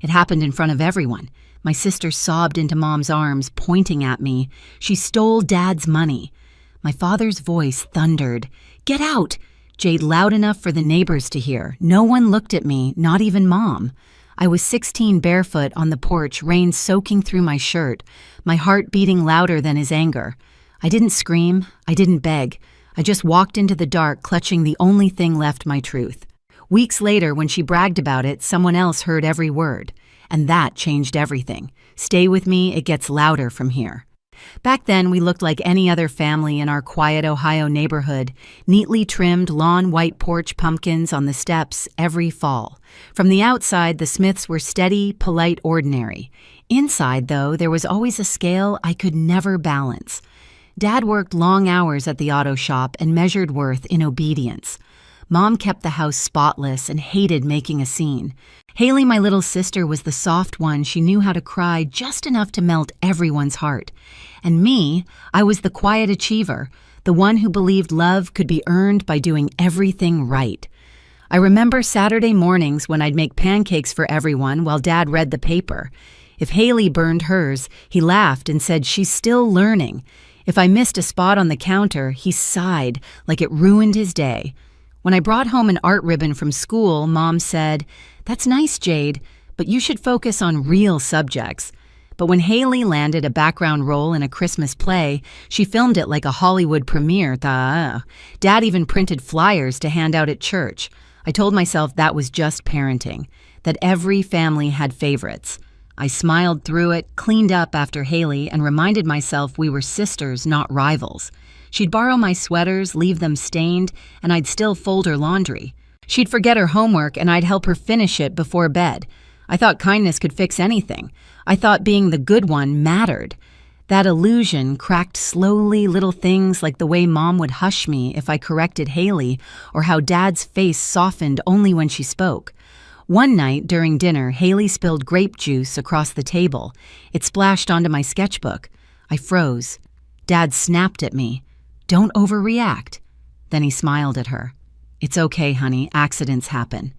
It happened in front of everyone. My sister sobbed into Mom's arms, pointing at me. She stole Dad's money. My father's voice thundered, "Get out!" Jade loud enough for the neighbors to hear. No one looked at me, not even Mom. I was 16 barefoot on the porch, rain soaking through my shirt, my heart beating louder than his anger. I didn't scream, I didn't beg. I just walked into the dark, clutching the only thing left, my truth. Weeks later, when she bragged about it, someone else heard every word. And that changed everything. Stay with me, it gets louder from here. Back then, we looked like any other family in our quiet Ohio neighborhood, neatly trimmed lawn white porch pumpkins on the steps every fall. From the outside, the Smiths were steady, polite, ordinary. Inside, though, there was always a scale I could never balance. Dad worked long hours at the auto shop and measured worth in obedience. Mom kept the house spotless and hated making a scene. Haley, my little sister, was the soft one. She knew how to cry just enough to melt everyone's heart. And me, I was the quiet achiever, the one who believed love could be earned by doing everything right. I remember Saturday mornings when I'd make pancakes for everyone while Dad read the paper. If Haley burned hers, he laughed and said she's still learning. If I missed a spot on the counter, he sighed like it ruined his day. When I brought home an art ribbon from school, Mom said, "That's nice, Jade, but you should focus on real subjects." But when Haley landed a background role in a Christmas play, she filmed it like a Hollywood premiere. Dad even printed flyers to hand out at church. I told myself that was just parenting, that every family had favorites. I smiled through it, cleaned up after Haley, and reminded myself we were sisters, not rivals. She'd borrow my sweaters, leave them stained, and I'd still fold her laundry. She'd forget her homework, and I'd help her finish it before bed. I thought kindness could fix anything. I thought being the good one mattered. That illusion cracked slowly, little things like the way Mom would hush me if I corrected Haley, or how Dad's face softened only when she spoke. One night during dinner, Haley spilled grape juice across the table. It splashed onto my sketchbook. I froze. Dad snapped at me. "Don't overreact." Then he smiled at her. "It's okay, honey. Accidents happen."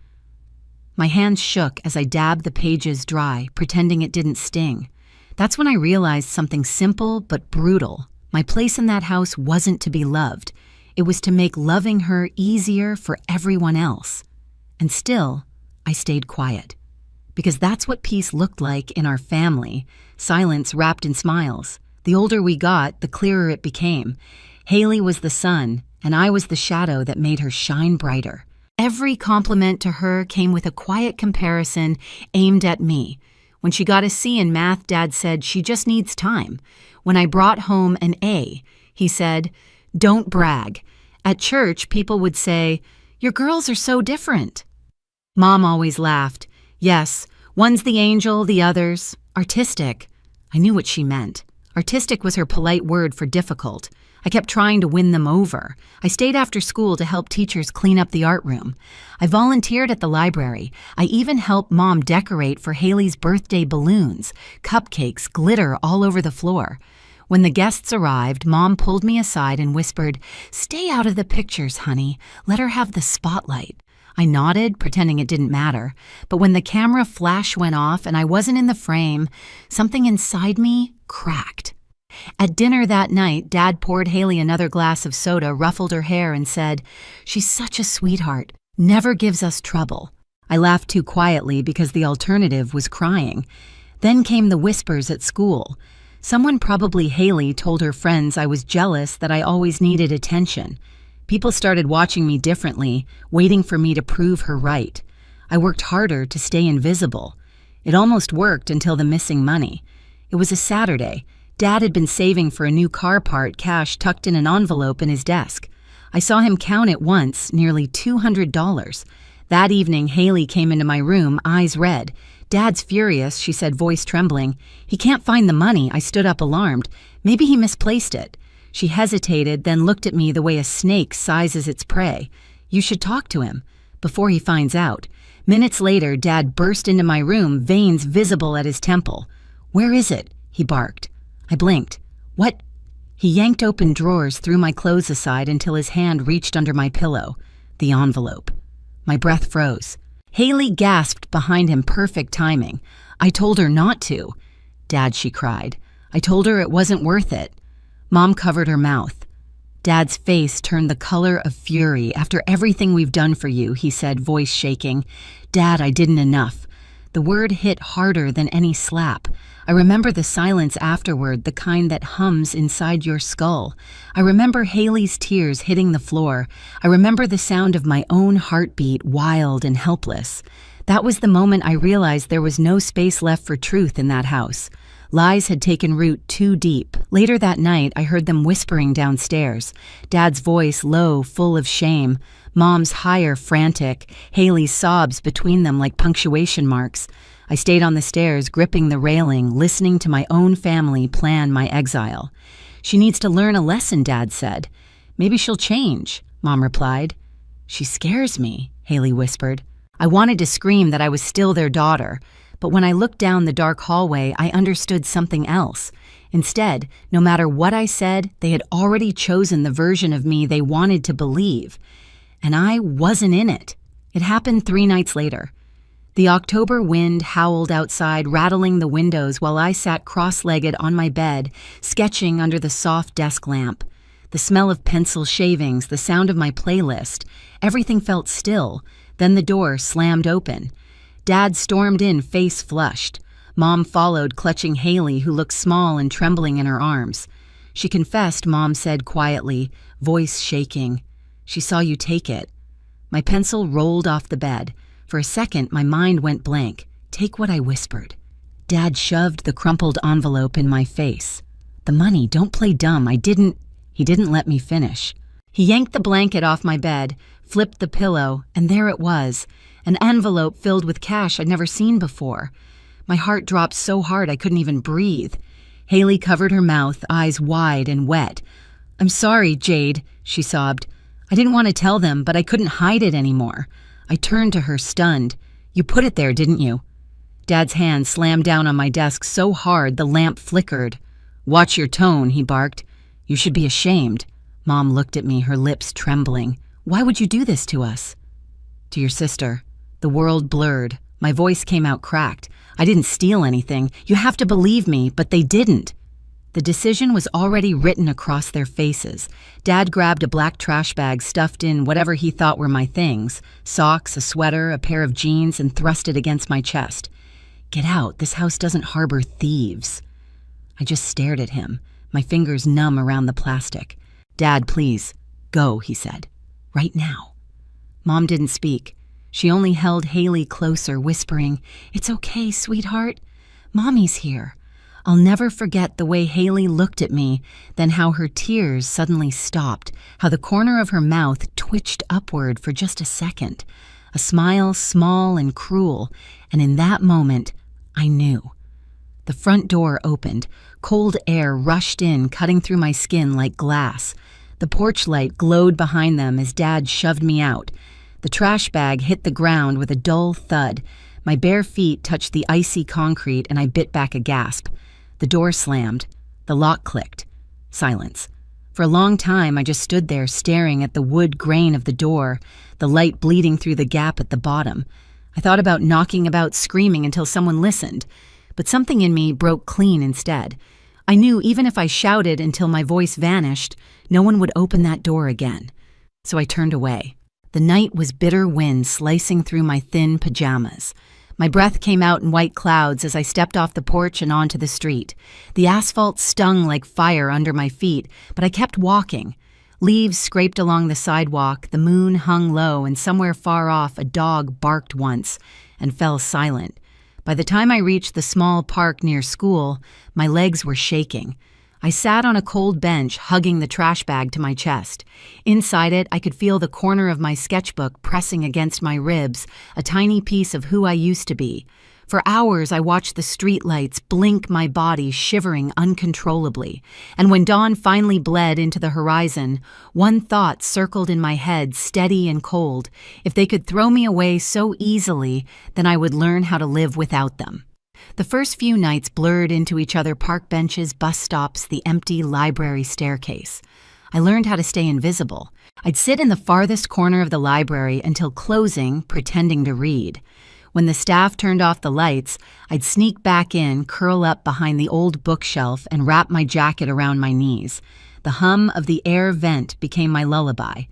My hands shook as I dabbed the pages dry, pretending it didn't sting. That's when I realized something simple but brutal. My place in that house wasn't to be loved. It was to make loving her easier for everyone else. And still, I stayed quiet. Because that's what peace looked like in our family, silence wrapped in smiles. The older we got, the clearer it became. Haley was the sun, and I was the shadow that made her shine brighter. Every compliment to her came with a quiet comparison aimed at me. When she got a C in math, Dad said she just needs time. When I brought home an A, he said, "Don't brag." At church, people would say, "Your girls are so different." Mom always laughed. "Yes, one's the angel, the other's artistic." I knew what she meant. Artistic was her polite word for difficult. I kept trying to win them over. I stayed after school to help teachers clean up the art room. I volunteered at the library. I even helped Mom decorate for Haley's birthday balloons, cupcakes, glitter all over the floor. When the guests arrived, Mom pulled me aside and whispered, "Stay out of the pictures, honey. Let her have the spotlight." I nodded, pretending it didn't matter. But when the camera flash went off and I wasn't in the frame, something inside me cracked. At dinner that night, Dad poured Haley another glass of soda, ruffled her hair, and said, "She's such a sweetheart, never gives us trouble." I laughed too quietly because the alternative was crying. Then came the whispers at school. Someone, probably Haley, told her friends I was jealous that I always needed attention. People started watching me differently, waiting for me to prove her right. I worked harder to stay invisible. It almost worked until the missing money. It was a Saturday. Dad had been saving for a new car part, cash tucked in an envelope in his desk. I saw him count it once, nearly $200. That evening, Haley came into my room, eyes red. "Dad's furious," she said, voice trembling. "He can't find the money." I stood up alarmed. Maybe he misplaced it. She hesitated, then looked at me the way a snake sizes its prey. "You should talk to him before he finds out." Minutes later, Dad burst into my room, veins visible at his temple. "Where is it?" he barked. I blinked. "What?" He yanked open drawers, threw my clothes aside until his hand reached under my pillow. The envelope. My breath froze. Haley gasped behind him, perfect timing. "I told her not to." "Dad," she cried. "I told her it wasn't worth it." Mom covered her mouth. Dad's face turned the color of fury. "After everything we've done for you," he said, voice shaking. "Dad, I didn't enough." The word hit harder than any slap. I remember the silence afterward, the kind that hums inside your skull. I remember Haley's tears hitting the floor. I remember the sound of my own heartbeat, wild and helpless. That was the moment I realized there was no space left for truth in that house. Lies had taken root too deep. Later that night, I heard them whispering downstairs. Dad's voice low, full of shame. Mom's higher, frantic. Haley's sobs between them like punctuation marks. I stayed on the stairs, gripping the railing, listening to my own family plan my exile. "She needs to learn a lesson," Dad said. "Maybe she'll change," Mom replied. "She scares me," Haley whispered. I wanted to scream that I was still their daughter, but when I looked down the dark hallway, I understood something else. Instead, no matter what I said, they had already chosen the version of me they wanted to believe. And I wasn't in it. It happened 3 nights later. The October wind howled outside, rattling the windows while I sat cross-legged on my bed, sketching under the soft desk lamp. The smell of pencil shavings, the sound of my playlist, everything felt still. Then the door slammed open. Dad stormed in, face flushed. Mom followed, clutching Haley, who looked small and trembling in her arms. "She confessed," Mom said quietly, voice shaking. "She saw you take it." My pencil rolled off the bed. For a second, my mind went blank. "Take what I whispered." Dad shoved the crumpled envelope in my face. "The money, don't play dumb. He didn't let me finish." He yanked the blanket off my bed, flipped the pillow, and there it was, an envelope filled with cash I'd never seen before. My heart dropped so hard I couldn't even breathe. Haley covered her mouth, eyes wide and wet. "I'm sorry, Jade," she sobbed. "I didn't want to tell them, but I couldn't hide it anymore." I turned to her, stunned. "You put it there, didn't you?" Dad's hand slammed down on my desk so hard the lamp flickered. "Watch your tone," he barked. "You should be ashamed." Mom looked at me, her lips trembling. "Why would you do this to us?" "To your sister." The world blurred. My voice came out cracked. "I didn't steal anything. You have to believe me, but they didn't." The decision was already written across their faces. Dad grabbed a black trash bag, stuffed in whatever he thought were my things, socks, a sweater, a pair of jeans, and thrust it against my chest. "Get out. This house doesn't harbor thieves." I just stared at him, my fingers numb around the plastic. "Dad, please. Go," he said. "Right now." Mom didn't speak. She only held Haley closer, whispering, "It's okay, sweetheart. Mommy's here." I'll never forget the way Haley looked at me, then how her tears suddenly stopped, how the corner of her mouth twitched upward for just a second. A smile small and cruel, and in that moment, I knew. The front door opened. Cold air rushed in, cutting through my skin like glass. The porch light glowed behind them as Dad shoved me out. The trash bag hit the ground with a dull thud. My bare feet touched the icy concrete, and I bit back a gasp. The door slammed. The lock clicked. Silence. For a long time, I just stood there staring at the wood grain of the door, the light bleeding through the gap at the bottom. I thought about knocking about, screaming until someone listened, but something in me broke clean instead. I knew even if I shouted until my voice vanished, no one would open that door again. So I turned away. The night was bitter wind slicing through my thin pajamas. My breath came out in white clouds as I stepped off the porch and onto the street. The asphalt stung like fire under my feet, but I kept walking. Leaves scraped along the sidewalk, the moon hung low, and somewhere far off a dog barked once and fell silent. By the time I reached the small park near school, my legs were shaking. I sat on a cold bench, hugging the trash bag to my chest. Inside it, I could feel the corner of my sketchbook pressing against my ribs, a tiny piece of who I used to be. For hours, I watched the streetlights blink my body, shivering uncontrollably. And when dawn finally bled into the horizon, one thought circled in my head, steady and cold. If they could throw me away so easily, then I would learn how to live without them. The first few nights blurred into each other: park benches, bus stops, the empty library staircase. I learned how to stay invisible. I'd sit in the farthest corner of the library until closing, pretending to read. When the staff turned off the lights, I'd sneak back in, curl up behind the old bookshelf, and wrap my jacket around my knees. The hum of the air vent became my lullaby.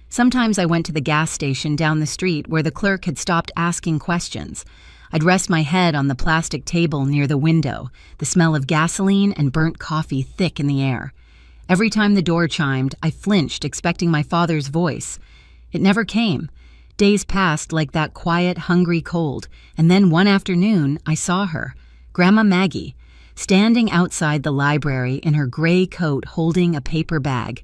Sometimes I went to the gas station down the street where the clerk had stopped asking questions. I'd rest my head on the plastic table near the window, the smell of gasoline and burnt coffee thick in the air. Every time the door chimed, I flinched, expecting my father's voice. It never came. Days passed like that quiet, hungry cold, and then one afternoon I saw her, Grandma Maggie, standing outside the library in her gray coat holding a paper bag.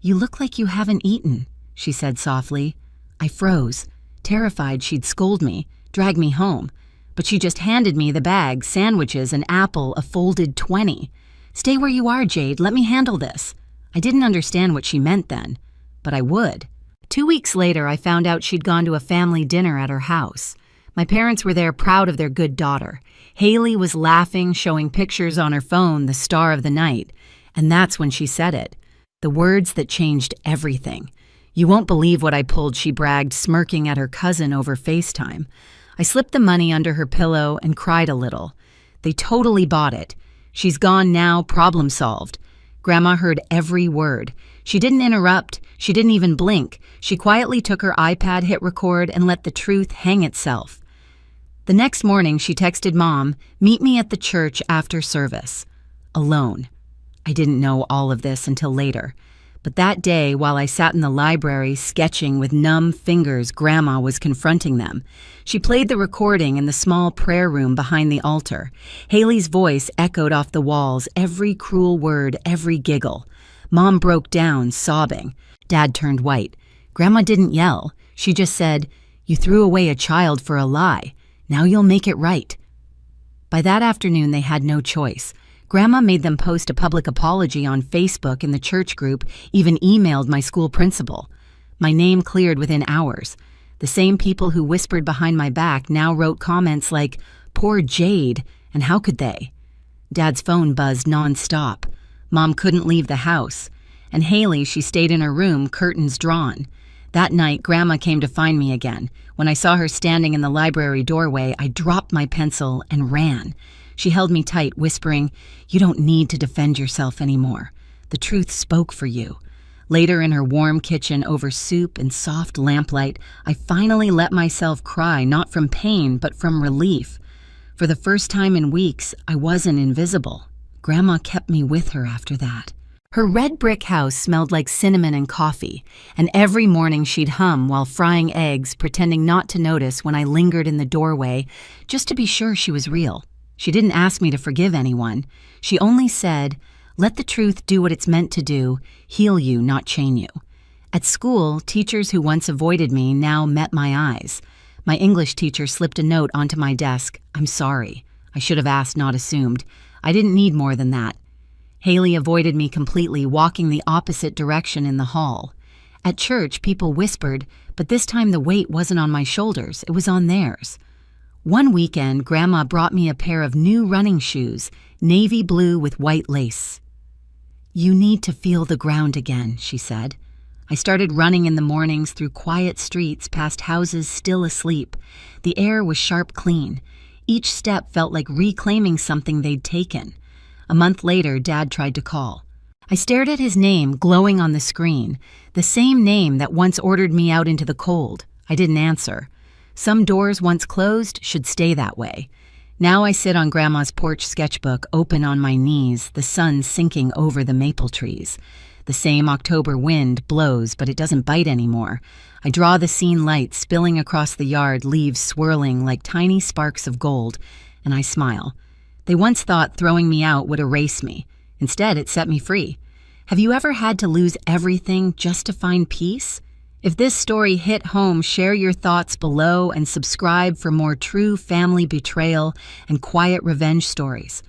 "You look like you haven't eaten," she said softly. I froze, terrified she'd scold me, drag me home. But she just handed me the bag, sandwiches, an apple, a folded 20. "Stay where you are, Jade. Let me handle this." I didn't understand what she meant then, but I would. 2 weeks later, I found out she'd gone to a family dinner at her house. My parents were there, proud of their good daughter. Haley was laughing, showing pictures on her phone, the star of the night. And that's when she said it. The words that changed everything. "You won't believe what I pulled," she bragged, smirking at her cousin over FaceTime. I slipped the money under her pillow and cried a little. They totally bought it. "She's gone now, problem solved." Grandma heard every word. She didn't interrupt. She didn't even blink. She quietly took her iPad, hit record, and let the truth hang itself. The next morning, she texted Mom, "Meet me at the church after service." Alone. I didn't know all of this until later. But that day, while I sat in the library sketching with numb fingers, Grandma was confronting them. She played the recording in the small prayer room behind the altar. Haley's voice echoed off the walls, every cruel word, every giggle. Mom broke down, sobbing. Dad turned white. Grandma didn't yell. She just said, "You threw away a child for a lie. Now you'll make it right." By that afternoon, they had no choice. Grandma made them post a public apology on Facebook in the church group, even emailed my school principal. My name cleared within hours. The same people who whispered behind my back now wrote comments like, "Poor Jade," and "How could they?" Dad's phone buzzed nonstop. Mom couldn't leave the house. And Haley, she stayed in her room, curtains drawn. That night, Grandma came to find me again. When I saw her standing in the library doorway, I dropped my pencil and ran. She held me tight, whispering, "You don't need to defend yourself anymore. The truth spoke for you." Later, in her warm kitchen over soup and soft lamplight, I finally let myself cry, not from pain, but from relief. For the first time in weeks, I wasn't invisible. Grandma kept me with her after that. Her red brick house smelled like cinnamon and coffee, and every morning she'd hum while frying eggs, pretending not to notice when I lingered in the doorway, just to be sure she was real. She didn't ask me to forgive anyone. She only said, "Let the truth do what it's meant to do, heal you, not chain you." At school, teachers who once avoided me now met my eyes. My English teacher slipped a note onto my desk. "I'm sorry. I should have asked, not assumed. I didn't need more than that." Haley avoided me completely, walking the opposite direction in the hall. At church, people whispered, but this time the weight wasn't on my shoulders, it was on theirs. One weekend, Grandma brought me a pair of new running shoes, navy blue with white lace. "You need to feel the ground again," she said. I started running in the mornings through quiet streets past houses still asleep. The air was sharp clean. Each step felt like reclaiming something they'd taken. A month later, Dad tried to call. I stared at his name glowing on the screen, the same name that once ordered me out into the cold. I didn't answer. Some doors once closed should stay that way. Now I sit on Grandma's porch sketchbook, open on my knees, the sun sinking over the maple trees. The same October wind blows, but it doesn't bite anymore. I draw the scene light spilling across the yard, leaves swirling like tiny sparks of gold, and I smile. They once thought throwing me out would erase me. Instead, it set me free. Have you ever had to lose everything just to find peace? If this story hit home, share your thoughts below and subscribe for more true family betrayal and quiet revenge stories.